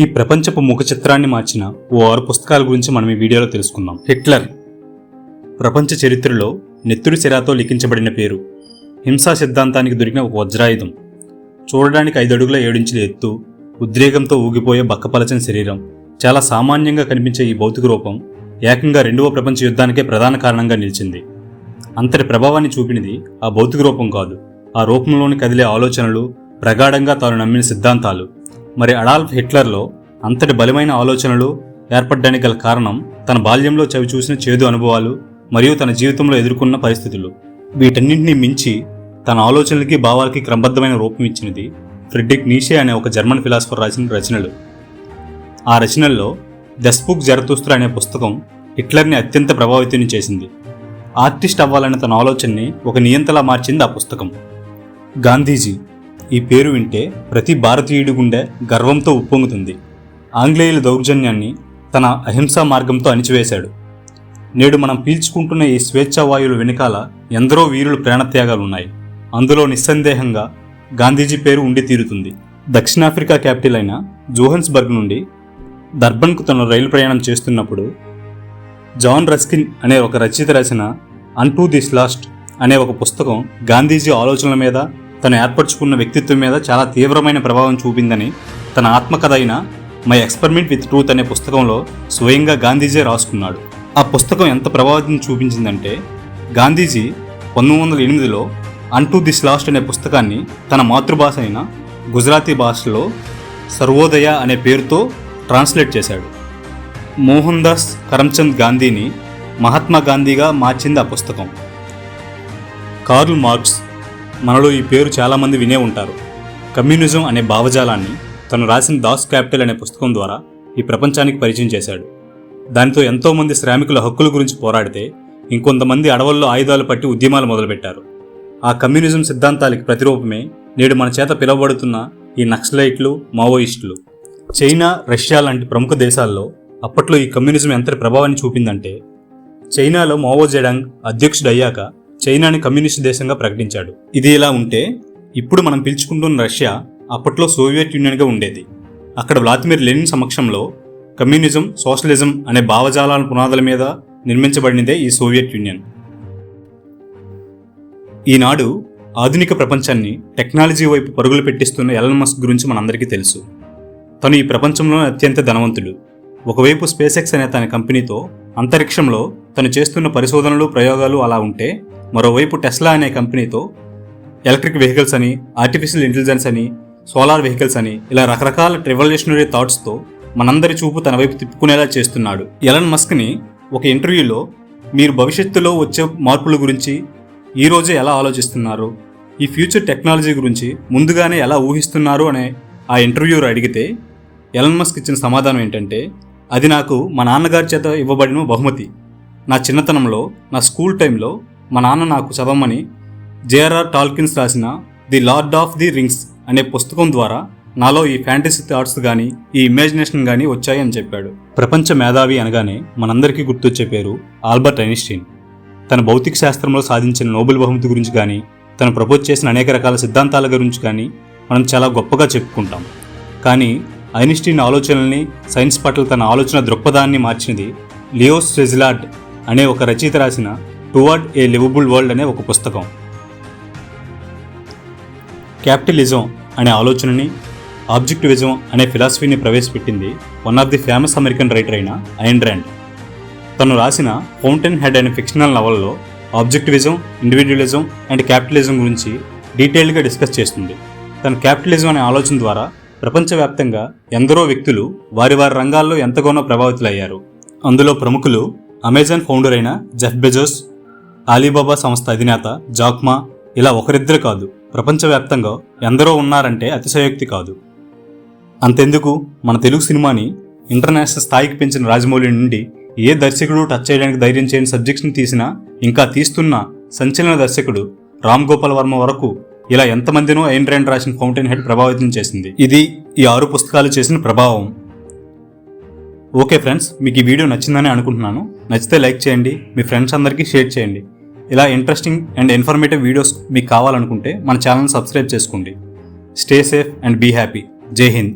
ఈ ప్రపంచపు ముఖ చిత్రాన్ని మార్చిన ఓ 6 పుస్తకాల గురించి మనం ఈ వీడియోలో తెలుసుకుందాం. హిట్లర్ ప్రపంచ చరిత్రలో నెత్తుడి సిరాతో లిఖించబడిన పేరు. హింసా సిద్ధాంతానికి దొరికిన ఒక వజ్రాయుధం. చూడడానికి 5 అడుగుల 7 ఇంచుల ఎత్తు, ఉద్రేకంతో ఊగిపోయే బక్కపలచని శరీరం. చాలా సామాన్యంగా కనిపించే ఈ భౌతిక రూపం ఏకంగా 2వ ప్రపంచ యుద్ధానికే ప్రధాన కారణంగా నిలిచింది. అంతటి ప్రభావాన్ని చూపినది ఆ భౌతిక రూపం కాదు, ఆ రూపంలోని కదిలే ఆలోచనలు, ప్రగాఢంగా తాను నమ్మిన సిద్ధాంతాలు. మరి అడాల్ఫ్ హిట్లర్లో అంతటి బలమైన ఆలోచనలు ఏర్పడడానికి గల కారణం తన బాల్యంలో చవిచూసిన చేదు అనుభవాలు మరియు తన జీవితంలో ఎదుర్కొన్న పరిస్థితులు. వీటన్నింటినీ మించి తన ఆలోచనలకి, భావాలకి క్రమబద్ధమైన రూపం ఇచ్చినది ఫ్రెడ్రిక్ నీషే అనే ఒక జర్మన్ ఫిలాసఫర్ రాసిన రచనలు. ఆ రచనల్లో దెస్పుక్ జరతుస్త్ర అనే పుస్తకం హిట్లర్ని అత్యంత ప్రభావితం చేసింది. ఆర్టిస్ట్ అవ్వాలనే తన ఆలోచనని ఒక నియంతలా మార్చింది ఆ పుస్తకం. గాంధీజీ ఈ పేరు వింటే ప్రతి భారతీయుడి గుండె గర్వంతో ఉప్పొంగుతుంది. ఆంగ్లేయుల దౌర్జన్యాన్ని తన అహింసా మార్గంతో అణిచివేశాడు. నేడు మనం పీల్చుకుంటున్న ఈ స్వేచ్ఛావాయువుల వెనుకాల ఎందరో వీరుల ప్రాణత్యాగాలున్నాయి. అందులో నిస్సందేహంగా గాంధీజీ పేరు ఉండి తీరుతుంది. దక్షిణాఫ్రికా క్యాపిటల్ అయిన జోహన్స్బర్గ్ నుండి దర్బన్కు తన రైలు ప్రయాణం చేస్తున్నప్పుడు జాన్ రస్కిన్ అనే ఒక రచయిత రాసిన అన్టు దిస్ లాస్ట్ అనే ఒక పుస్తకం గాంధీజీ ఆలోచనల మీద, తను ఏర్పరచుకున్న వ్యక్తిత్వం మీద చాలా తీవ్రమైన ప్రభావం చూపిందని తన ఆత్మకథ అయిన మై ఎక్స్పెరిమెంట్ విత్ ట్రూత్ అనే పుస్తకంలో స్వయంగా గాంధీజీ రాసుకున్నాడు. ఆ పుస్తకం ఎంత ప్రభావం చూపించిందంటే గాంధీజీ 1908లో అన్టు దిస్ లాస్ట్ అనే పుస్తకాన్ని తన మాతృభాష అయిన గుజరాతీ భాషలో సర్వోదయ అనే పేరుతో ట్రాన్స్లేట్ చేశాడు. మోహన్ దాస్ కరమ్చంద్ గాంధీని మహాత్మా గాంధీగా మార్చింది ఆ పుస్తకం. కార్ల్ మార్క్స్, మనలో ఈ పేరు చాలామంది వినే ఉంటారు. కమ్యూనిజం అనే భావజాలాన్ని తను రాసిన దాస్ క్యాపిటల్ అనే పుస్తకం ద్వారా ఈ ప్రపంచానికి పరిచయం చేశాడు. దానితో ఎంతోమంది శ్రామికుల హక్కుల గురించి పోరాడితే ఇంకొంతమంది అడవుల్లో ఆయుధాలు పట్టి ఉద్యమాలు మొదలుపెట్టారు. ఆ కమ్యూనిజం సిద్ధాంతాలకి ప్రతిరూపమే నేడు మన చేత పిలువబడుతున్న ఈ నక్సలైట్లు, మావోయిస్టులు. చైనా, రష్యా లాంటి ప్రముఖ దేశాల్లో అప్పట్లో ఈ కమ్యూనిజం ఎంత ప్రభావాన్ని చూపిందంటే చైనాలో మావో జెడాంగ్ అధ్యక్షుడు అయ్యాక చైనాని కమ్యూనిస్ట్ దేశంగా ప్రకటించాడు. ఇది ఇలా ఉంటే ఇప్పుడు మనం పిలుచుకుంటున్న రష్యా అప్పట్లో సోవియట్ యూనియన్గా ఉండేది. అక్కడ వ్లాదిమిర్ లెనిన్ సమక్షంలో కమ్యూనిజం, సోషలిజం అనే భావజాలాల పునాదుల మీద నిర్మించబడినదే ఈ సోవియట్ యూనియన్. ఈనాడు ఆధునిక ప్రపంచాన్ని టెక్నాలజీ వైపు పరుగులు పెట్టిస్తున్న ఎలన్ మస్క్ గురించి మనందరికీ తెలుసు. తను ఈ ప్రపంచంలోనే అత్యంత ధనవంతుడు. ఒకవైపు స్పేస్ ఎక్స్ అనే తన కంపెనీతో అంతరిక్షంలో తను చేస్తున్న పరిశోధనలు, ప్రయోగాలు అలా ఉంటే, మరోవైపు టెస్లా అనే కంపెనీతో ఎలక్ట్రిక్ వెహికల్స్ అని, ఆర్టిఫిషియల్ ఇంటెలిజెన్స్ అని, సోలార్ వెహికల్స్ అని ఇలా రకరకాల రెవల్యూషనరీ థాట్స్తో మనందరి చూపు తన వైపు తిప్పుకునేలా చేస్తున్నాడు. ఎలన్ మస్క్ని ఒక ఇంటర్వ్యూలో మీరు భవిష్యత్తులో వచ్చే మార్పుల గురించి ఈరోజే ఎలా ఆలోచిస్తున్నారు, ఈ ఫ్యూచర్ టెక్నాలజీ గురించి ముందుగానే ఎలా ఊహిస్తున్నారు అనే ఆ ఇంటర్వ్యూలో అడిగితే ఎలన్ మస్క్ ఇచ్చిన సమాధానం ఏంటంటే, అది నాకు మా నాన్నగారి చేత ఇవ్వబడిన బహుమతి. నా చిన్నతనంలో, నా స్కూల్ టైంలో మా నాన్న నాకు చదవమని జేఆర్ఆర్ టాల్కిన్స్ రాసిన the lord of the rings అనే పుస్తకం ద్వారా నాలో ఈ ఫ్యాంటసీ థాట్స్ కానీ, ఈ ఇమాజినేషన్ కానీ వచ్చాయని చెప్పాడు. ప్రపంచ మేధావి అనగానే మనందరికీ గుర్తొచ్చే పేరు ఆల్బర్ట్ ఐన్స్టీన్. తన భౌతిక శాస్త్రంలో సాధించిన నోబెల్ బహుమతి గురించి కానీ, తను ప్రపోజ్ చేసిన అనేక రకాల సిద్ధాంతాల గురించి కానీ మనం చాలా గొప్పగా చెప్పుకుంటాం. కానీ ఐన్స్టీన్ ఆలోచనల్ని, సైన్స్ పట్ల తన ఆలోచన దృక్పథాన్ని మార్చినది లియో స్విట్జర్లాండ్ అనే ఒక రచయిత రాసిన టువర్డ్ ఏ లివబుల్ వరల్డ్ అనే ఒక పుస్తకం. క్యాపిటలిజం అనే ఆలోచనని, ఆబ్జెక్టివిజం అనే ఫిలాసఫీని ప్రవేశపెట్టింది one of the famous American writer అయిన ఐన్ ర్యాండ్. తను రాసిన ఫౌంటైన్ హెడ్ అనే ఫిక్షనల్ నవల్లో ఆబ్జెక్టివిజం, ఇండివిజువలిజం అండ్ క్యాపిటలిజం గురించి డీటెయిల్గా డిస్కస్ చేస్తుంది. తన క్యాపిటలిజం అనే ఆలోచన ద్వారా ప్రపంచవ్యాప్తంగా ఎందరో వ్యక్తులు వారి వారి రంగాల్లో ఎంతగానో ప్రభావితులయ్యారు. అందులో ప్రముఖులు అమెజాన్ ఫౌండర్ అయిన జెఫ్ బెజోస్, అలీబాబా సంస్థ అధినేత జాక్ మా, ఇలా ఒకరిద్దరు కాదు, ప్రపంచవ్యాప్తంగా ఎందరో ఉన్నారంటే అతిశయోక్తి కాదు. అంతెందుకు, మన తెలుగు సినిమాని ఇంటర్నేషనల్ స్థాయికి పెంచిన రాజమౌళి నుండి ఏ దర్శకుడు టచ్ చేయడానికి ధైర్యం చేయని సబ్జెక్ట్స్ని తీసినా, ఇంకా తీస్తున్న సంచలన దర్శకుడు రామ్ గోపాల్ వర్మ వరకు ఇలా ఎంతమందినో ఐన్ ర్యాండ్ రాసిన ఫౌంటైన్ హెడ్ ప్రభావితం చేసింది. ఇది ఈ 6 పుస్తకాలు చేసిన ప్రభావం. ఓకే ఫ్రెండ్స్, మీకు ఈ వీడియో నచ్చిందని అనుకుంటున్నాను. నచ్చితే లైక్ చేయండి, మీ ఫ్రెండ్స్ అందరికీ షేర్ చేయండి. ఇలా ఇంట్రెస్టింగ్ అండ్ ఇన్ఫర్మేటివ్ వీడియోస్ మీకు కావాలనుకుంటే మన ఛానల్ని సబ్స్క్రైబ్ చేసుకోండి. Stay safe and be happy. జై హింద్.